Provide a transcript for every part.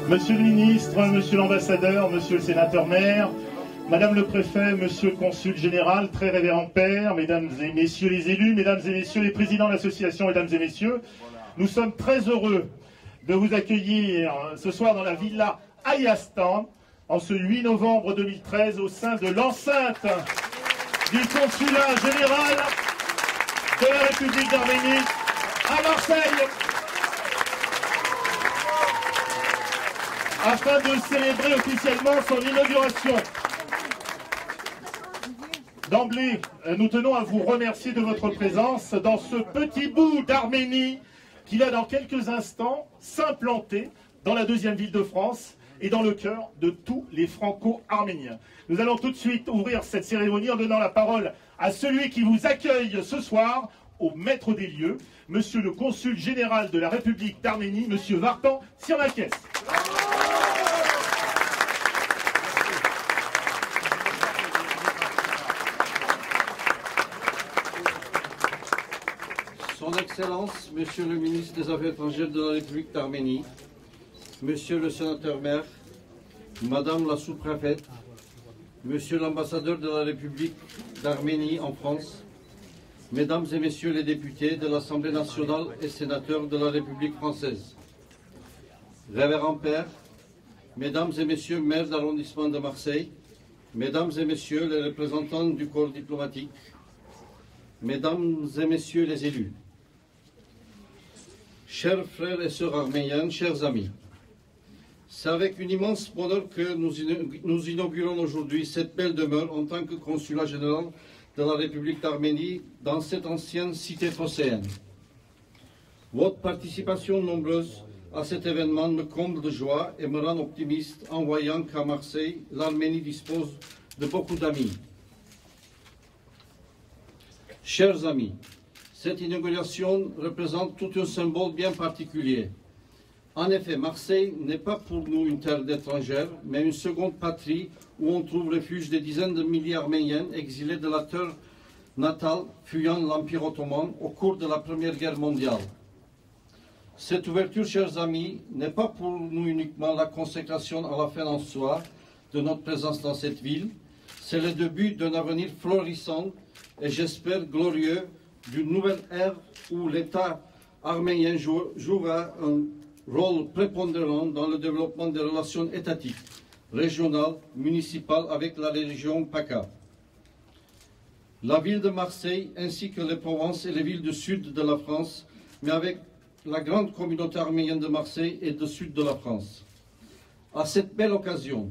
Monsieur le ministre, monsieur l'ambassadeur, monsieur le sénateur-maire, madame le préfet, monsieur le consul général, très révérend père, mesdames et messieurs les élus, mesdames et messieurs les présidents de l'association, mesdames et messieurs, nous sommes très heureux de vous accueillir ce soir dans la villa Ayastan, en ce 8 novembre 2013, au sein de l'enceinte du consulat général de la République d'Arménie à Marseille, afin de célébrer officiellement son inauguration. D'emblée, nous tenons à vous remercier de votre présence dans ce petit bout d'Arménie qui va dans quelques instants s'implanter dans la deuxième ville de France et dans le cœur de tous les franco-arméniens. Nous allons tout de suite ouvrir cette cérémonie en donnant la parole à celui qui vous accueille ce soir, au maître des lieux, monsieur le consul général de la République d'Arménie, monsieur Vartan Sirmakes. Son Excellence, Monsieur le ministre des Affaires étrangères de la République d'Arménie, Monsieur le sénateur-maire, Madame la sous-préfète, Monsieur l'ambassadeur de la République d'Arménie en France, Mesdames et Messieurs les députés de l'Assemblée nationale et sénateurs de la République française, Révérend Père, Mesdames et Messieurs maires d'arrondissement de Marseille, Mesdames et Messieurs les représentants du corps diplomatique, Mesdames et Messieurs les élus, chers frères et sœurs arméniens, chers amis, c'est avec un immense bonheur que nous inaugurons aujourd'hui cette belle demeure en tant que consulat général de la République d'Arménie dans cette ancienne cité phocéenne. Votre participation nombreuse à cet événement me comble de joie et me rend optimiste en voyant qu'à Marseille, l'Arménie dispose de beaucoup d'amis. Chers amis, cette inauguration représente tout un symbole bien particulier. En effet, Marseille n'est pas pour nous une terre d'étrangers, mais une seconde patrie où on trouve refuge des dizaines de milliers d'Arméniens exilés de la terre natale, fuyant l'Empire ottoman au cours de la Première Guerre mondiale. Cette ouverture, chers amis, n'est pas pour nous uniquement la consécration à la fin en soi de notre présence dans cette ville, c'est le début d'un avenir florissant et j'espère glorieux d'une nouvelle ère où l'État arménien jouera un rôle prépondérant dans le développement des relations étatiques, régionales, municipales avec la région PACA. La ville de Marseille ainsi que les provinces et les villes du sud de la France, mais avec la grande communauté arménienne de Marseille et du sud de la France. À cette belle occasion,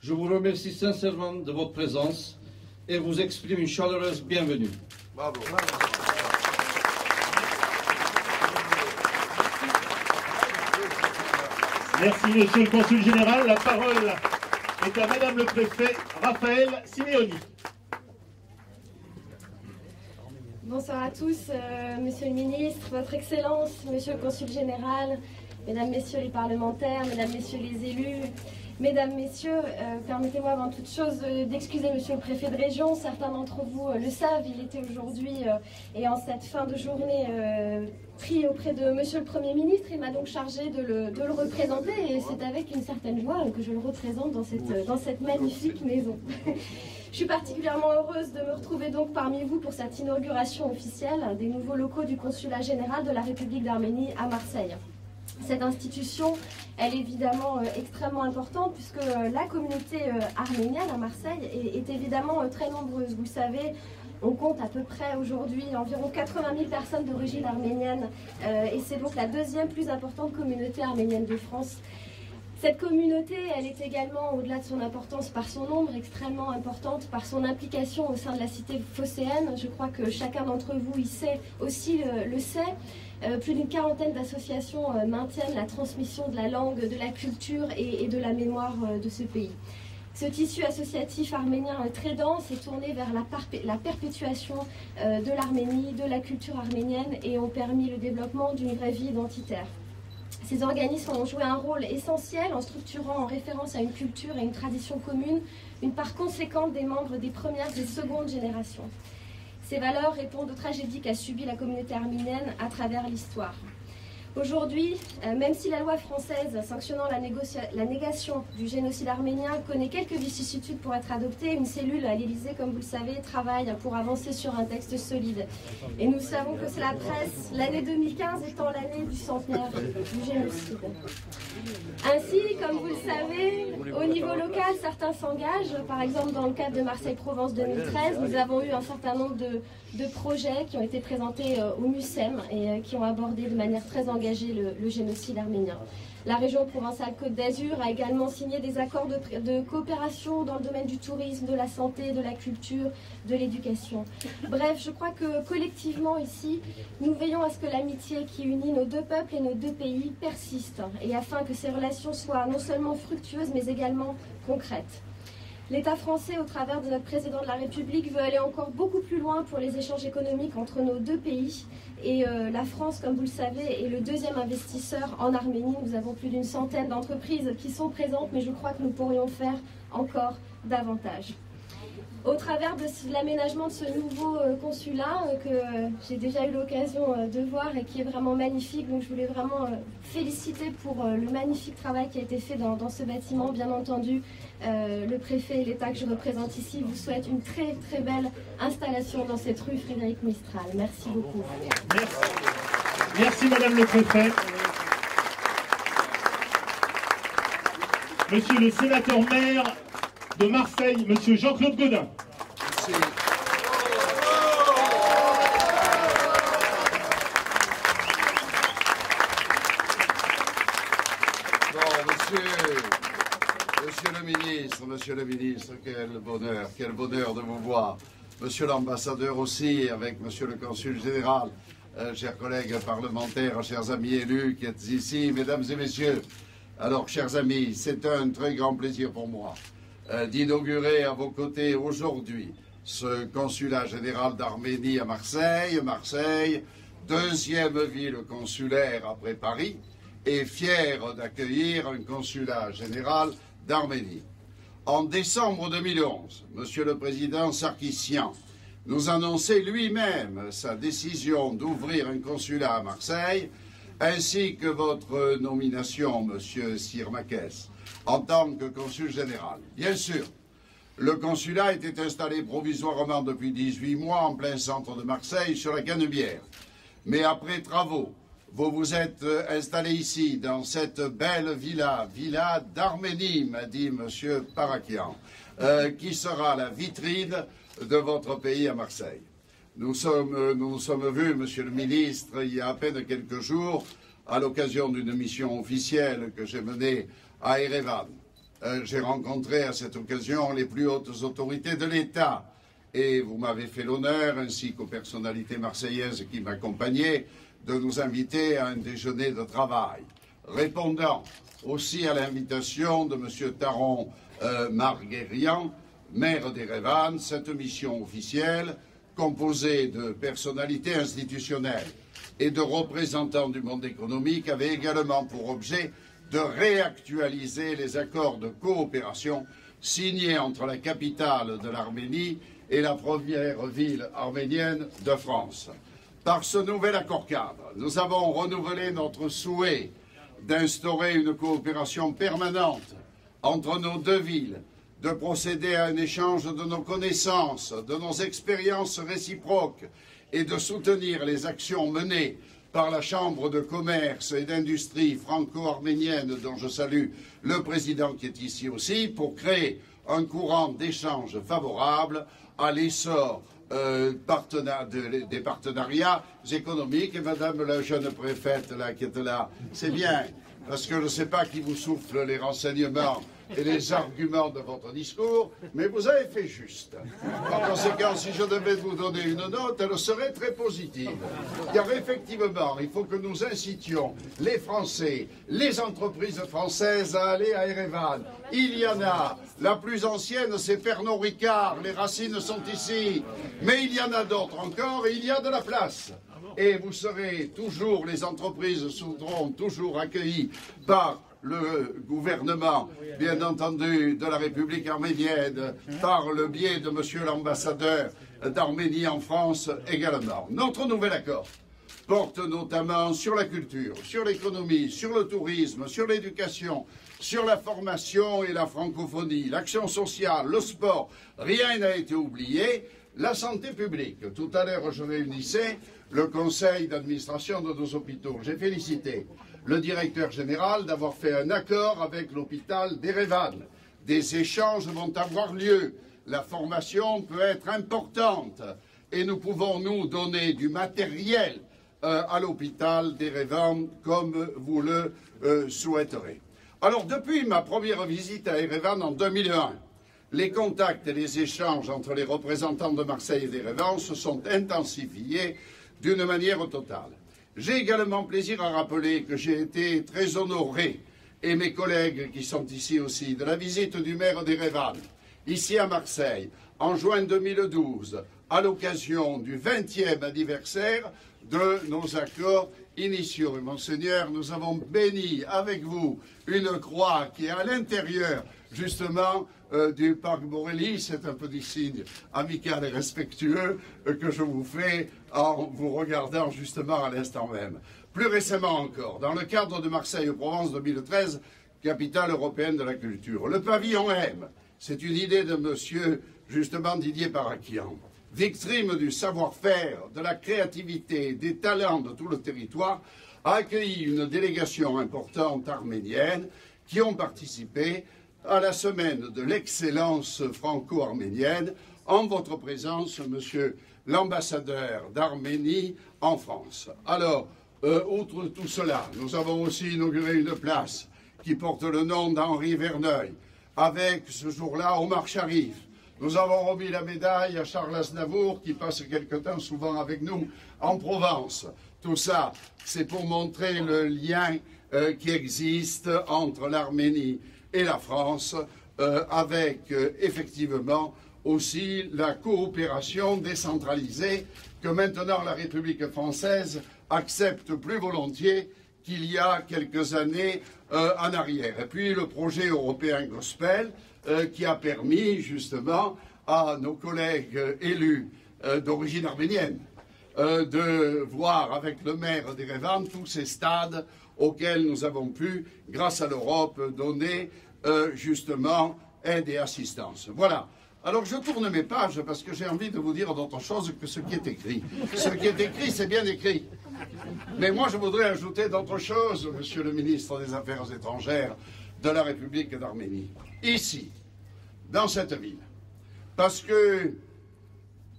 je vous remercie sincèrement de votre présence et vous exprime une chaleureuse bienvenue. Bravo. Merci, monsieur le consul général. La parole est à madame le préfet, Raphaël Simeoni. Bonsoir à tous, monsieur le ministre, votre excellence, monsieur le consul général, mesdames, messieurs les parlementaires, mesdames, messieurs les élus, mesdames, messieurs, permettez-moi avant toute chose d'excuser monsieur le préfet de région. Certains d'entre vous le savent, il était aujourd'hui et en cette fin de journée pris auprès de monsieur le Premier ministre. Il m'a donc chargé de le représenter et c'est avec une certaine joie que je le représente dans cette magnifique maison. Je suis particulièrement heureuse de me retrouver donc parmi vous pour cette inauguration officielle des nouveaux locaux du consulat général de la République d'Arménie à Marseille. Cette institution, elle est évidemment extrêmement importante puisque la communauté arménienne à Marseille est évidemment très nombreuse. Vous le savez, on compte à peu près aujourd'hui environ 80 000 personnes d'origine arménienne et c'est donc la deuxième plus importante communauté arménienne de France. Cette communauté, elle est également, au-delà de son importance par son nombre, extrêmement importante par son implication au sein de la cité phocéenne. Je crois que chacun d'entre vous le sait. Plus d'une quarantaine d'associations maintiennent la transmission de la langue, de la culture et de la mémoire de ce pays. Ce tissu associatif arménien très dense est tourné vers la perpétuation de l'Arménie, de la culture arménienne et ont permis le développement d'une vraie vie identitaire. Ces organismes ont joué un rôle essentiel en structurant en référence à une culture et une tradition commune une part conséquente des membres des premières et secondes générations. Ces valeurs répondent aux tragédies qu'a subies la communauté arménienne à travers l'histoire. Aujourd'hui, même si la loi française sanctionnant la négation du génocide arménien connaît quelques vicissitudes pour être adoptée, une cellule à l'Élysée, comme vous le savez, travaille pour avancer sur un texte solide. Et nous savons que cela presse, l'année 2015 étant l'année du centenaire du génocide. Ainsi, comme vous le savez, au niveau local, certains s'engagent. Par exemple, dans le cadre de Marseille-Provence 2013, nous avons eu un certain nombre de projets qui ont été présentés au MUSEM et qui ont abordé de manière très engagée le génocide arménien. La région Provence-Alpes-Côte d'Azur a également signé des accords de coopération dans le domaine du tourisme, de la santé, de la culture, de l'éducation. Bref, je crois que collectivement ici, nous veillons à ce que l'amitié qui unit nos deux peuples et nos deux pays persiste, et afin que ces relations soient non seulement fructueuses, mais également concrètes. L'État français, au travers de notre président de la République, veut aller encore beaucoup plus loin pour les échanges économiques entre nos deux pays. Et la France, comme vous le savez, est le deuxième investisseur en Arménie. Nous avons plus d'une centaine d'entreprises qui sont présentes, mais je crois que nous pourrions faire encore davantage. Au travers de l'aménagement de ce nouveau consulat que j'ai déjà eu l'occasion de voir et qui est vraiment magnifique, donc je voulais vraiment féliciter pour le magnifique travail qui a été fait dans ce bâtiment. Bien entendu, le préfet et l'État que je représente ici vous souhaitent une très très belle installation dans cette rue Frédéric Mistral. Merci beaucoup. Merci. Merci Madame le préfet. Monsieur le sénateur maire de Marseille, monsieur Jean-Claude Gaudin. Merci. Bon, monsieur le ministre, quel bonheur de vous voir. Monsieur l'ambassadeur aussi, avec monsieur le consul général, chers collègues parlementaires, chers amis élus qui êtes ici, mesdames et messieurs. Alors, chers amis, c'est un très grand plaisir pour moi d'inaugurer à vos côtés aujourd'hui ce consulat général d'Arménie à Marseille. Marseille, deuxième ville consulaire après Paris, et fier d'accueillir un consulat général d'Arménie. En décembre 2011, Monsieur le Président Sarkissian nous annonçait lui-même sa décision d'ouvrir un consulat à Marseille, ainsi que votre nomination, Monsieur Sirmakès, en tant que consul général. Bien sûr, le consulat était installé provisoirement depuis 18 mois en plein centre de Marseille, sur la Canebière. Mais après travaux, vous vous êtes installé ici, dans cette belle villa d'Arménie, m'a dit Monsieur Parakian, qui sera la vitrine de votre pays à Marseille. Nous nous sommes vus, Monsieur le ministre, il y a à peine quelques jours, à l'occasion d'une mission officielle que j'ai menée à Erevan. J'ai rencontré à cette occasion les plus hautes autorités de l'État et vous m'avez fait l'honneur, ainsi qu'aux personnalités marseillaises qui m'accompagnaient, de nous inviter à un déjeuner de travail. Répondant aussi à l'invitation de M. Taron Marguerian, maire d'Erevan, cette mission officielle, composée de personnalités institutionnelles et de représentants du monde économique, avait également pour objet de réactualiser les accords de coopération signés entre la capitale de l'Arménie et la première ville arménienne de France. Par ce nouvel accord cadre, nous avons renouvelé notre souhait d'instaurer une coopération permanente entre nos deux villes, de procéder à un échange de nos connaissances, de nos expériences réciproques et de soutenir les actions menées par la Chambre de commerce et d'industrie franco-arménienne, dont je salue le président qui est ici aussi, pour créer un courant d'échange favorable à l'essor des partenariats économiques. Et Madame la jeune préfète là, qui est là, c'est bien, parce que je ne sais pas qui vous souffle les renseignements et les arguments de votre discours, mais vous avez fait juste. En conséquence, si je devais vous donner une note, elle serait très positive. Car effectivement, il faut que nous incitions les Français, les entreprises françaises à aller à Erevan. Il y en a. La plus ancienne, c'est Pernod Ricard. Les racines sont ici. Mais il y en a d'autres encore et il y a de la place. Et vous serez toujours, les entreprises seront toujours accueillies par le gouvernement, bien entendu, de la République arménienne, par le biais de monsieur l'ambassadeur d'Arménie en France également. Notre nouvel accord porte notamment sur la culture, sur l'économie, sur le tourisme, sur l'éducation, sur la formation et la francophonie, l'action sociale, le sport. Rien n'a été oublié. La santé publique. Tout à l'heure, je réunissais le conseil d'administration de nos hôpitaux. J'ai félicité le directeur général d'avoir fait un accord avec l'hôpital d'Erevan. Des échanges vont avoir lieu. La formation peut être importante et nous pouvons nous donner du matériel à l'hôpital d'Erevan comme vous le souhaiterez. Alors, depuis ma première visite à Erevan en 2001, les contacts et les échanges entre les représentants de Marseille et d'Erevan se sont intensifiés d'une manière totale. J'ai également plaisir à rappeler que j'ai été très honoré, et mes collègues qui sont ici aussi, de la visite du maire d'Erevan, ici à Marseille, en juin 2012, à l'occasion du 20e anniversaire de nos accords initiaux. Et Monseigneur, nous avons béni avec vous une croix qui est à l'intérieur, justement, du parc Borelli. C'est un petit signe amical et respectueux que je vous fais en vous regardant justement à l'instant même. Plus récemment encore, dans le cadre de Marseille-Provence 2013, capitale européenne de la culture, le pavillon M, c'est une idée de monsieur, justement, Didier Parakian, victime du savoir-faire, de la créativité, des talents de tout le territoire, a accueilli une délégation importante arménienne qui ont participé à la semaine de l'excellence franco-arménienne en votre présence, monsieur l'ambassadeur d'Arménie en France. Alors, outre tout cela, nous avons aussi inauguré une place qui porte le nom d'Henri Verneuil, avec ce jour-là Omar Sharif. Nous avons remis la médaille à Charles Aznavour, qui passe quelque temps souvent avec nous en Provence. Tout ça, c'est pour montrer le lien qui existe entre l'Arménie et la France, avec effectivement aussi la coopération décentralisée que maintenant la République française accepte plus volontiers qu'il y a quelques années en arrière. Et puis le projet européen Gospel qui a permis justement à nos collègues élus d'origine arménienne de voir avec le maire d'Erevan tous ces stades auxquels nous avons pu, grâce à l'Europe, donner justement aide et assistance. Voilà. Alors je tourne mes pages parce que j'ai envie de vous dire d'autre chose que ce qui est écrit. Ce qui est écrit, c'est bien écrit. Mais moi je voudrais ajouter d'autres choses, monsieur le ministre des Affaires étrangères de la République d'Arménie. Ici, dans cette ville. Parce que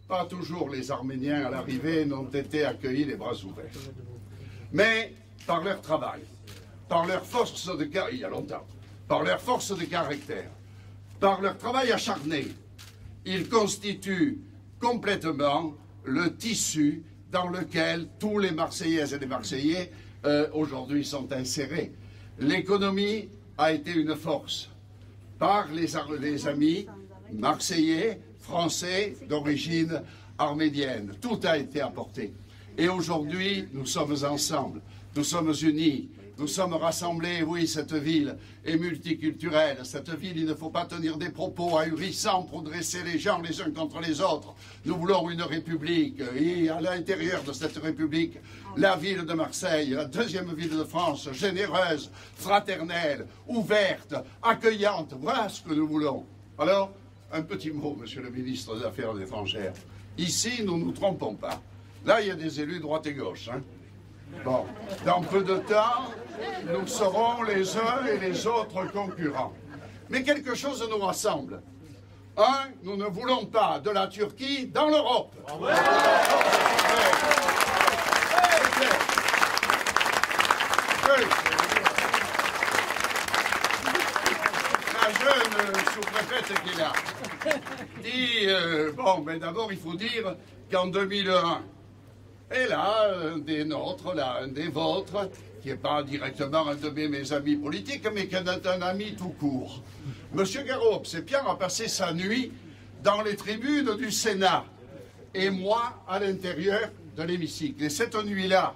pas toujours les Arméniens à l'arrivée n'ont été accueillis les bras ouverts. Mais par leur travail, par leur force de caractère, il y a longtemps, par leur force de caractère, par leur travail acharné, ils constituent complètement le tissu dans lequel tous les Marseillaises et les Marseillais aujourd'hui sont insérés. L'économie a été une force par les amis marseillais, français d'origine arménienne. Tout a été apporté. Et aujourd'hui, nous sommes ensemble, nous sommes unis, nous sommes rassemblés. Oui, cette ville est multiculturelle. Cette ville, il ne faut pas tenir des propos ahurissants pour dresser les gens les uns contre les autres. Nous voulons une république. Et à l'intérieur de cette république, la ville de Marseille, la deuxième ville de France, généreuse, fraternelle, ouverte, accueillante. Voilà ce que nous voulons. Alors, un petit mot, monsieur le ministre des Affaires étrangères. Ici, nous ne nous trompons pas. Là, il y a des élus droite et gauche. Hein. Bon, dans peu de temps, nous serons les uns et les autres concurrents. Mais quelque chose nous rassemble. Un, nous ne voulons pas de la Turquie dans l'Europe. Ouais. La jeune sous-préfète qui est là dit, bon, mais d'abord il faut dire qu'en 2001, et là, un des nôtres, là, un des vôtres, qui n'est pas directement un de mes amis politiques, mais qui est un ami tout court. Monsieur Garot, c'est Pierre a passé sa nuit dans les tribunes du Sénat, et moi à l'intérieur de l'hémicycle. Et cette nuit-là,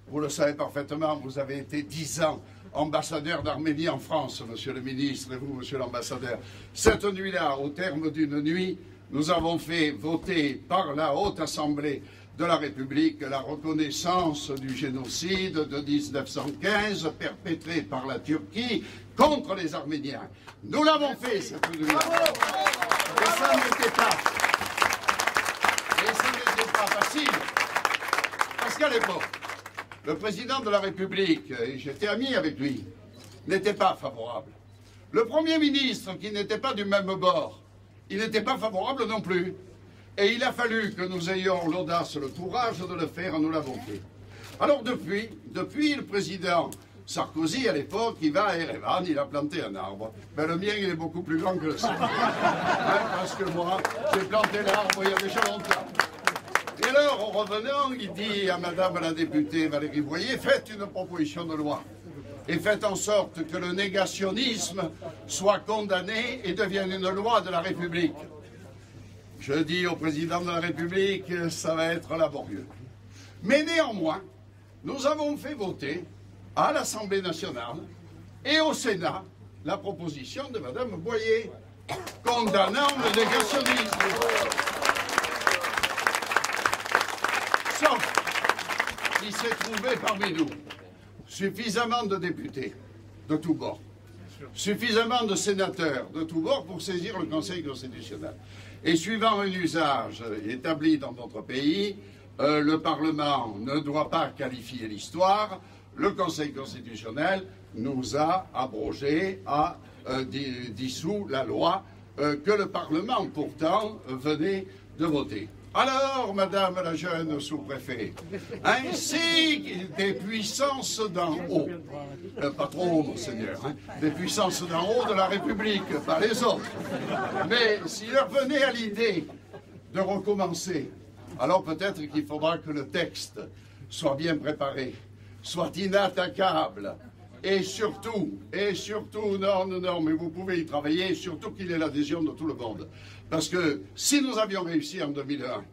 vous le savez parfaitement, vous avez été 10 ans ambassadeur d'Arménie en France, monsieur le ministre, et vous, monsieur l'ambassadeur. Cette nuit-là, au terme d'une nuit, nous avons fait voter par la Haute Assemblée de la République la reconnaissance du génocide de 1915 perpétré par la Turquie contre les Arméniens. Nous l'avons fait, cette nuit. Et ça n'était pas facile. Parce qu'à l'époque, le président de la République, et j'étais ami avec lui, n'était pas favorable. Le Premier ministre, qui n'était pas du même bord, il n'était pas favorable non plus. Et il a fallu que nous ayons l'audace, le courage de le faire, nous l'avons fait. Alors depuis, le président Sarkozy, à l'époque, il va à Erevan, il a planté un arbre. Ben, le mien, il est beaucoup plus grand que le sien. Parce que moi, j'ai planté l'arbre il y a déjà longtemps. Et alors, en revenant, il dit à Madame la députée Valérie Boyer, faites une proposition de loi. Et faites en sorte que le négationnisme soit condamné et devienne une loi de la République. Je dis au président de la République, ça va être laborieux. Mais néanmoins, nous avons fait voter à l'Assemblée nationale et au Sénat la proposition de Madame Boyer condamnant le négationnisme. Sauf qu'il s'est trouvé parmi nous suffisamment de députés de tous bords, suffisamment de sénateurs de tous bords pour saisir le Conseil constitutionnel. Et suivant un usage établi dans notre pays, le Parlement ne doit pas qualifier l'histoire. Le Conseil constitutionnel nous a abrogé, a dissous la loi que le Parlement pourtant venait de voter. Alors, Madame la jeune sous-préfet, ainsi des puissances d'en haut, pas trop haut, Monseigneur, des puissances d'en haut de la République, pas les autres, mais s'il leur venait à l'idée de recommencer, alors peut-être qu'il faudra que le texte soit bien préparé, soit inattaquable, et surtout, non, mais vous pouvez y travailler, surtout qu'il ait l'adhésion de tout le monde. Parce que si nous avions réussi en 2001,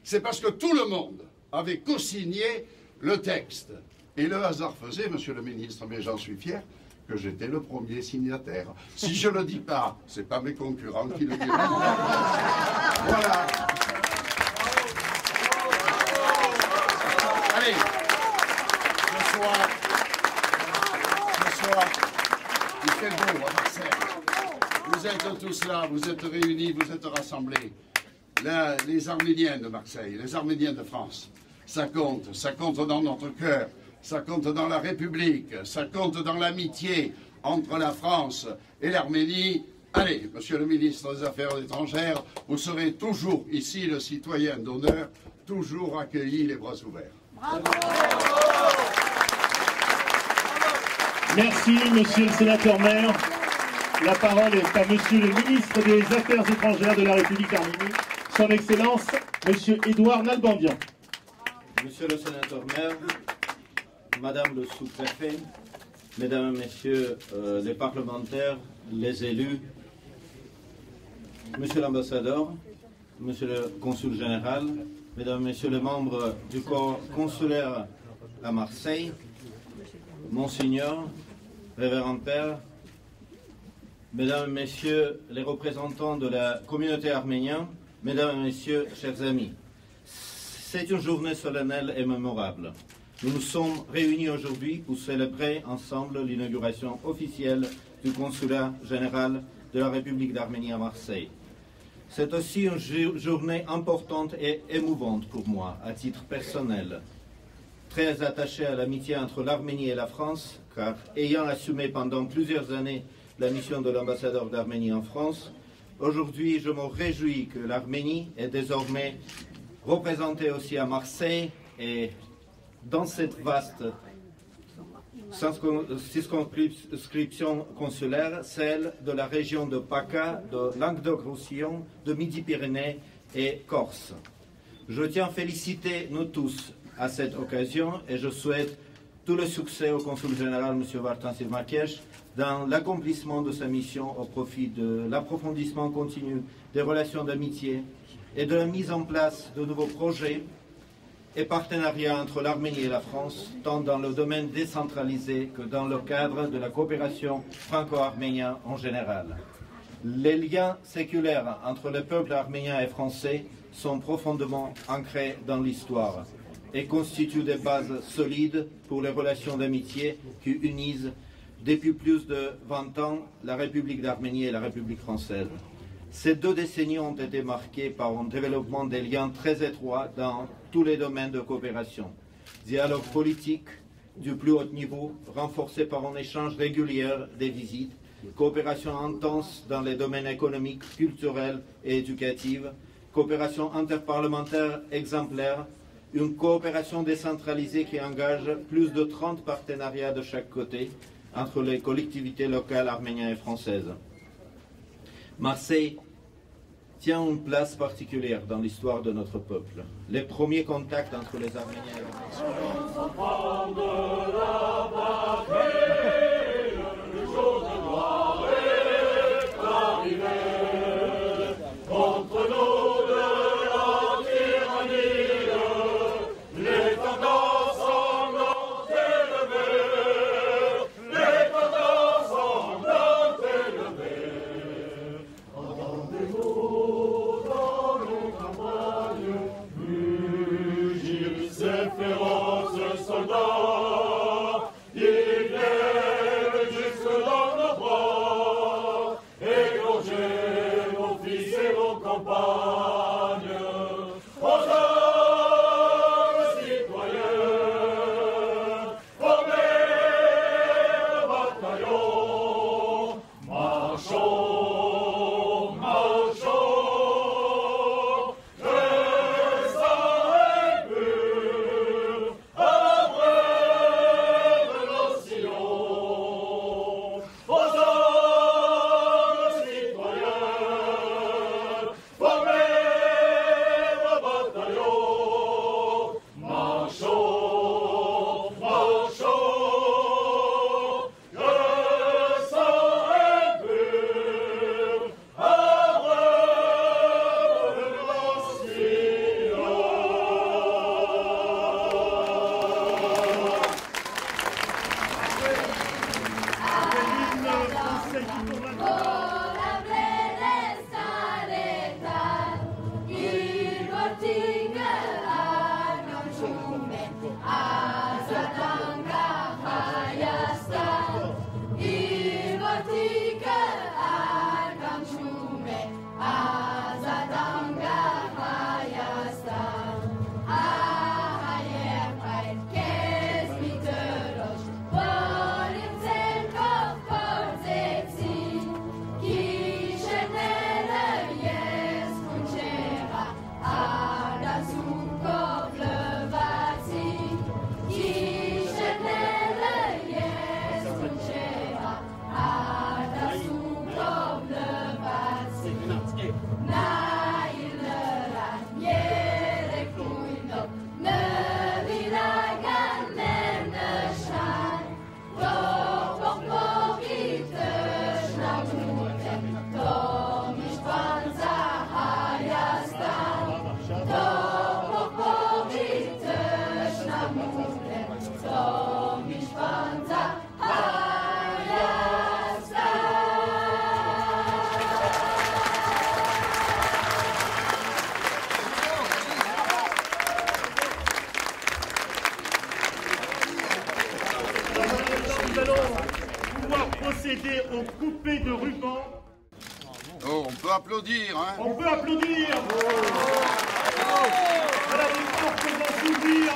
c'est parce que tout le monde avait co-signé le texte. Et le hasard faisait, Monsieur le ministre, mais j'en suis fier, que j'étais le premier signataire. Si je ne le dis pas, c'est pas mes concurrents qui le diront. Voilà. Allez, ce soir, il fait beau à Marseille. Vous êtes tous là, vous êtes réunis, vous êtes rassemblés. Là, les Arméniens de Marseille, les Arméniens de France, ça compte dans notre cœur, ça compte dans la République, ça compte dans l'amitié entre la France et l'Arménie. Allez, Monsieur le ministre des Affaires étrangères, vous serez toujours ici le citoyen d'honneur, toujours accueilli les bras ouverts. Bravo. Merci, Monsieur le sénateur-maire. La parole est à Monsieur le ministre des Affaires étrangères de la République d'Arménie, Son Excellence, Monsieur Édouard Nalbandian. Monsieur le sénateur-maire, Madame le sous-préfet, Mesdames et Messieurs les parlementaires, les élus, Monsieur l'ambassadeur, Monsieur le consul général, Mesdames et Messieurs les membres du corps consulaire à Marseille, Monseigneur, Révérend Père, Mesdames et Messieurs les représentants de la communauté arménienne, Mesdames et Messieurs, chers amis, c'est une journée solennelle et mémorable. Nous nous sommes réunis aujourd'hui pour célébrer ensemble l'inauguration officielle du consulat général de la République d'Arménie à Marseille. C'est aussi une journée importante et émouvante pour moi, à titre personnel. Très attaché à l'amitié entre l'Arménie et la France, car ayant assumé pendant plusieurs années la mission de l'ambassadeur d'Arménie en France, aujourd'hui je me réjouis que l'Arménie est désormais représentée aussi à Marseille et dans cette vaste circonscription consulaire, celle de la région de PACA, de Languedoc-Roussillon, de Midi-Pyrénées et Corse. Je tiens à féliciter nous tous à cette occasion et je souhaite tout le succès au consul général M. Vartan Sirmakesh dans l'accomplissement de sa mission au profit de l'approfondissement continu des relations d'amitié et de la mise en place de nouveaux projets et partenariats entre l'Arménie et la France, tant dans le domaine décentralisé que dans le cadre de la coopération franco-arménienne en général. Les liens séculaires entre le peuple arménien et français sont profondément ancrés dans l'histoire et constituent des bases solides pour les relations d'amitié qui unissent depuis plus de 20 ans la République d'Arménie et la République française. Ces 2 décennies ont été marquées par un développement des liens très étroits dans tous les domaines de coopération. Dialogue politique du plus haut niveau, renforcé par un échange régulier des visites, coopération intense dans les domaines économiques, culturels et éducatifs, coopération interparlementaire exemplaire, une coopération décentralisée qui engage plus de 30 partenariats de chaque côté entre les collectivités locales arméniennes et françaises. Marseille tient une place particulière dans l'histoire de notre peuple. Les premiers contacts entre les Arméniens et les procéder au coupé de ruban. Oh, on peut applaudir, hein? On peut applaudir. Voilà des fortes souvenirs.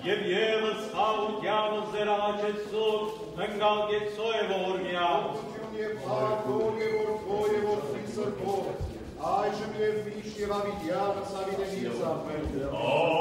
Եվ ևս խաղությանս զերաղաչեցող, մնգալ գեցո է որմյա։ Եվ հարկոն և որդո և որդի սրբով, այժմ և միշտ և ավիդյանս ավիդենից ապել։ Ամեն,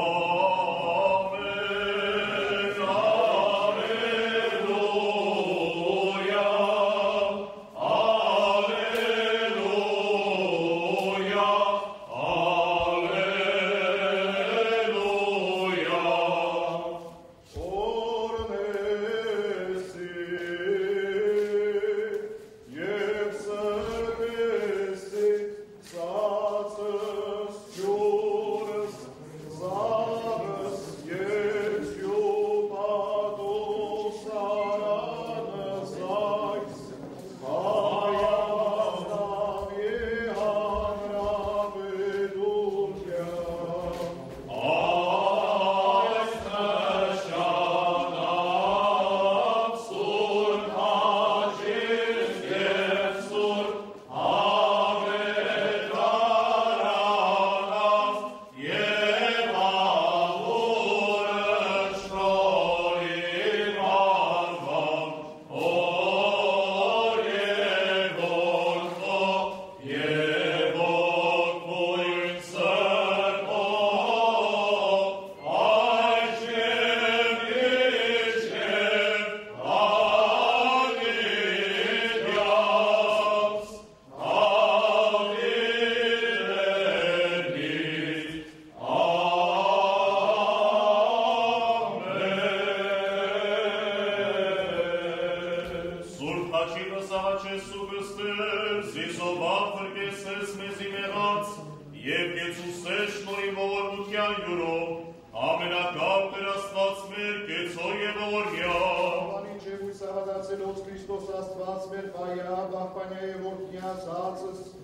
Stvat smrt, Kecoje vormja. Paniče, můj sádace noc Kristosa stvat smrt, paja, bachpaně je vortňa, sáces,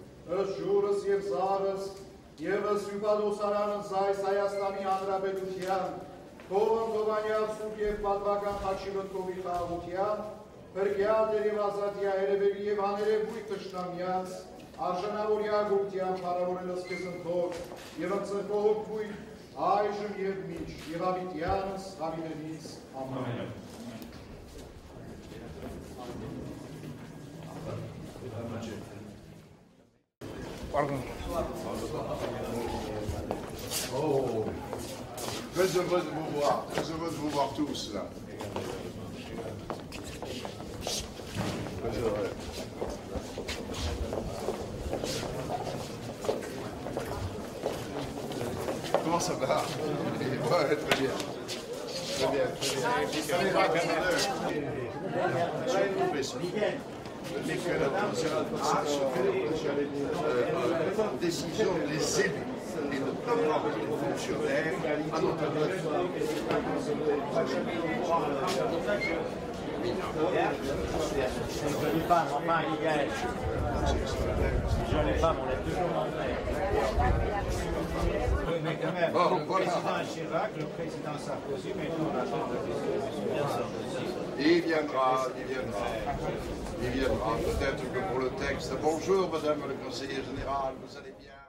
žůrs je vzáres, je vsupadou saran, zaj, sajastami andra bedutjan, Kolantovania vstupie v padvakám a čivotkových hávutja, pergiatere vazatja erebelie vanere vujteštam jas, a žena voria gultjam paravoreda skezem tor, jevan crkohok tvůj, ajžem je míč, jevavit Janus, havine víc. Amen. Pardon. Oh. Très heureux de vous voir tous là. Très heureux. Comment ça va? Ouais, très bien. Très bien, très bien. Décision des élus et de pas voir les fonctionnaires à notre Jolie femme, maman, il gagne. Jolie femme, on l'a toujours montré. Oui, mais quand même, le président Chirac, le président Sarkozy, mais nous on attend le président Sarkozy. Il viendra, il viendra. Il viendra, peut-être que pour le texte. Bonjour, madame le conseiller général, vous allez bien?